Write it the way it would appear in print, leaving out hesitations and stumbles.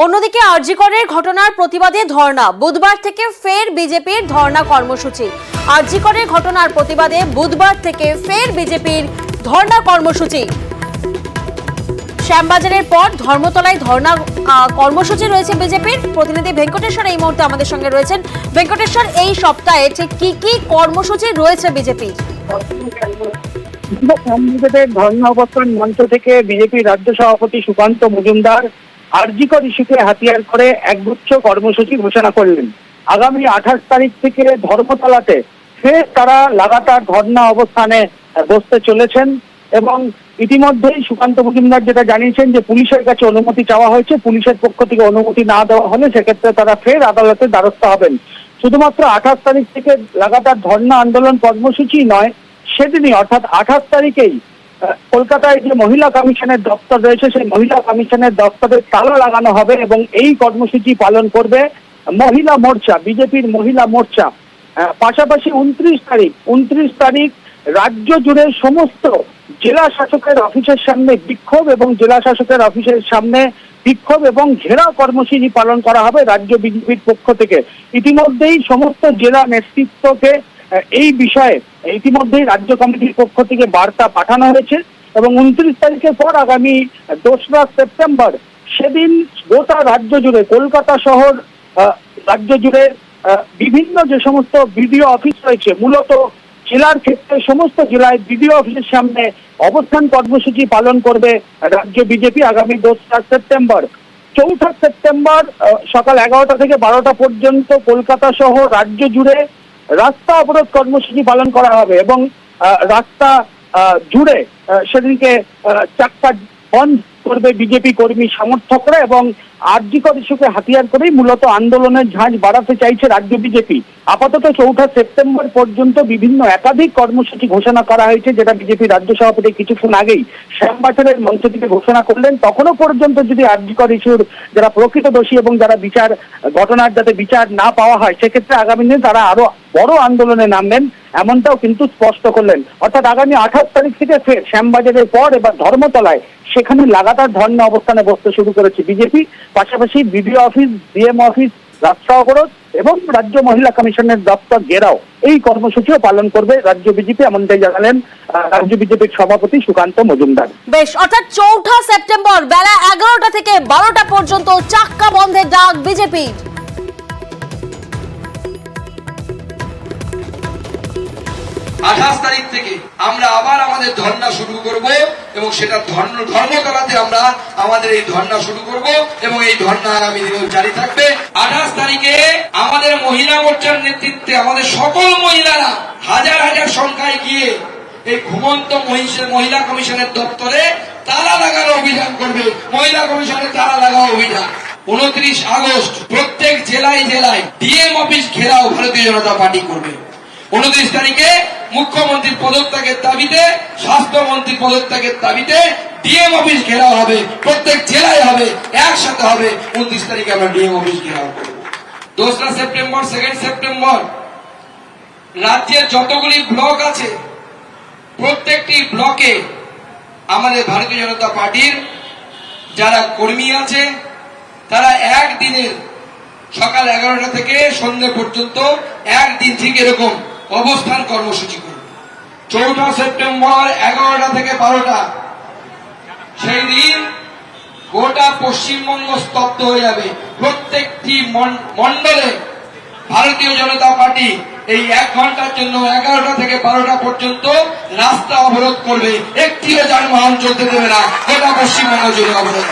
অন্যদিকে আরজিকরের ঘটনার প্রতিবাদে ধর্ণা, বুধবার থেকে ফের বিজেপির ধর্ণা কর্মসূচি। আরজিকরের ঘটনার প্রতিবাদে বুধবার থেকে ফের বিজেপির ধর্ণা কর্মসূচি। শ্যামবাজারের পর ধর্মতলায় ধর্ণা কর্মসূচি রয়েছে বিজেপির। প্রতিনিধি ভেঙ্কটেশ্বর এই মুহূর্তে আমাদের সঙ্গে রয়েছেন। ভেঙ্কটেশ্বর, এই সপ্তাহে ঠিক কি কি কর্মসূচি রয়েছে বিজেপির? ধর্ণা অবস্থান মঞ্চ থেকে বিজেপি রাজ্য সভাপতি সুকান্ত মজুমদার আরজিকর ইস্যুকে হাতিয়ার করে একগুচ্ছ কর্মসূচি ঘোষণা করলেন। আগামী 28 তারিখ থেকে ধর্মতলাতে ফের তারা লাগাতার ধর্ণা অবস্থানে বসতে চলেছেন এবং ইতিমধ্যেই সুকান্ত মজুমদার যেটা জানিয়েছেন যে পুলিশের কাছে অনুমতি চাওয়া হয়েছে, পুলিশের পক্ষ থেকে অনুমতি না দেওয়া হলে সেক্ষেত্রে তারা ফের আদালতে দ্বারস্থ হবেন। শুধুমাত্র 28 তারিখ থেকে লাগাতার ধর্ণা আন্দোলন কর্মসূচি নয়, সেদিনই অর্থাৎ 28 তারিখেই কলকাতায় যে মহিলা কমিশনের দপ্তর রয়েছে সেই মহিলা কমিশনের দপ্তরে তালা লাগানো হবে এবং এই কর্মসূচি পালন করবে মহিলা মোর্চা, বিজেপির মহিলা মোর্চা। পাশাপাশি 29 তারিখ রাজ্য জুড়ে সমস্ত জেলা শাসকের অফিসের সামনে বিক্ষোভ এবং জেলা শাসকের অফিসের সামনে বিক্ষোভ এবং ঘেরাও কর্মসূচি পালন করা হবে রাজ্য বিজেপির পক্ষ থেকে। ইতিমধ্যেই সমস্ত জেলা নেতৃত্বকে এই বিষয়ে ইতিমধ্যেই রাজ্য কমিটির পক্ষ থেকে বার্তা পাঠানো হয়েছে এবং 29 তারিখের পর আগামী 2রা সেপ্টেম্বর সেদিন গোটা রাজ্য জুড়ে, কলকাতা শহর রাজ্য জুড়ে বিভিন্ন যে সমস্ত বিডিও অফিস রয়েছে, মূলত জেলার ক্ষেত্রে সমস্ত জেলায় বিডিও অফিসের সামনে অবস্থান কর্মসূচি পালন করবে রাজ্য বিজেপি আগামী 2রা সেপ্টেম্বর। 4ঠা সেপ্টেম্বর সকাল 11টা থেকে 12টা পর্যন্ত কলকাতা সহ রাজ্য জুড়ে রাস্তা অবরোধ কর্মসূচি পালন করা হবে এবং রাস্তা জুড়ে সেদিনকে চাক্কা বন্ধ করবে বিজেপি কর্মী সমর্থকরা এবং আরজিকর ইস্যুকে হাতিয়ার করেই মূলত আন্দোলনের ঝাঁজ বাড়াতে চাইছে রাজ্য বিজেপি। আপাতত 4ঠা সেপ্টেম্বর পর্যন্ত বিভিন্ন একাধিক কর্মসূচি ঘোষণা করা হয়েছে, যেটা বিজেপি রাজ্য সভাপতি কিছুক্ষণ আগেই শ্যামবাজারের মঞ্চ থেকে ঘোষণা করলেন। তখনও পর্যন্ত যদি আরজিকর ইস্যুর যারা প্রকৃত দোষী এবং যারা ঘটনার যাতে বিচার না পাওয়া হয়, সেক্ষেত্রে আগামী দিনে তারা আরো বড় আন্দোলনে নামবেন, এমনটাও কিন্তু স্পষ্ট করলেন। অর্থাৎ আগামী 28 তারিখ থেকে ফের শ্যামবাজারের পর এবার ধর্মতলায় সেখানে লাগাতার ধর্ণা অবস্থানে বসতে শুরু করেছে বিজেপি। পাশাপাশি বিডিও অফিস, ডিএম অফিস রাস্তা অবরোধ এবং রাজ্য মহিলা কমিশনের দপ্তর ঘেরাও এই কর্মসূচিও পালন করবে রাজ্য বিজেপি, এমনটাই জানালেন রাজ্য বিজেপির সভাপতি সুকান্ত মজুমদার। বেশ, অর্থাৎ 4ঠা সেপ্টেম্বর বেলা 11টা থেকে 12টা পর্যন্ত চাক্কা বন্ধের ডাক বিজেপির। 28 তারিখ থেকে আমরা আবার আমাদের ধর্ণা শুরু করব এবং সেটা ধর্মতলাতে আমরা আমাদের এই ধর্ণা শুরু করব এবং এই ধর্ণা আগামী দিনেও জারি থাকবে। 28 তারিখে আমাদের মহিলা মোর্চার নেতৃত্বে আমাদের সকল মহিলারা হাজার হাজার সংখ্যায় গিয়ে এই ঘুমন্ত মহিলা কমিশনের দপ্তরে তালা লাগানো অভিযান করবে। মহিলা কমিশনের তালা লাগানো অভিযান 29 আগস্ট প্রত্যেক জেলায় জেলায় ডিএম অফিস ঘেরাও ভারতীয় জনতা পার্টি করবে। 29 তারিখে মুখ্যমন্ত্রীর পদত্যাগের দাবিতে, স্বাস্থ্যমন্ত্রীর পদত্যাগের দাবিতে ডিএম অফিস ঘেরাও হবে, প্রত্যেক জেলায় হবে, একসাথে হবে। 29 তারিখে আমরা ডিএম অফিস ঘেরাও করব। 2রা সেপ্টেম্বর, 2nd সেপ্টেম্বর রাজ্যের যতগুলি ব্লক আছে প্রত্যেকটি ব্লকে আমাদের ভারতীয় জনতা পার্টির যারা কর্মী আছে তারা একদিনের সকাল 11টা থেকে সন্ধ্যে পর্যন্ত একদিন ঠিক এরকম অবস্থান কর্মসূচি করবে। 4ঠা সেপ্টেম্বর 11টা থেকে 12টা সেই দিন গোটা পশ্চিমবঙ্গ স্তব্ধ হয়ে যাবে। প্রত্যেকটি মন্ডলে ভারতীয় জনতা পার্টি এই 1 ঘন্টার জন্য 11টা থেকে 12টা পর্যন্ত রাস্তা অবরোধ করবে। একটিও যানবাহন চলতে দেবে না, গোটা পশ্চিমবঙ্গ জুড়ে অবরোধ।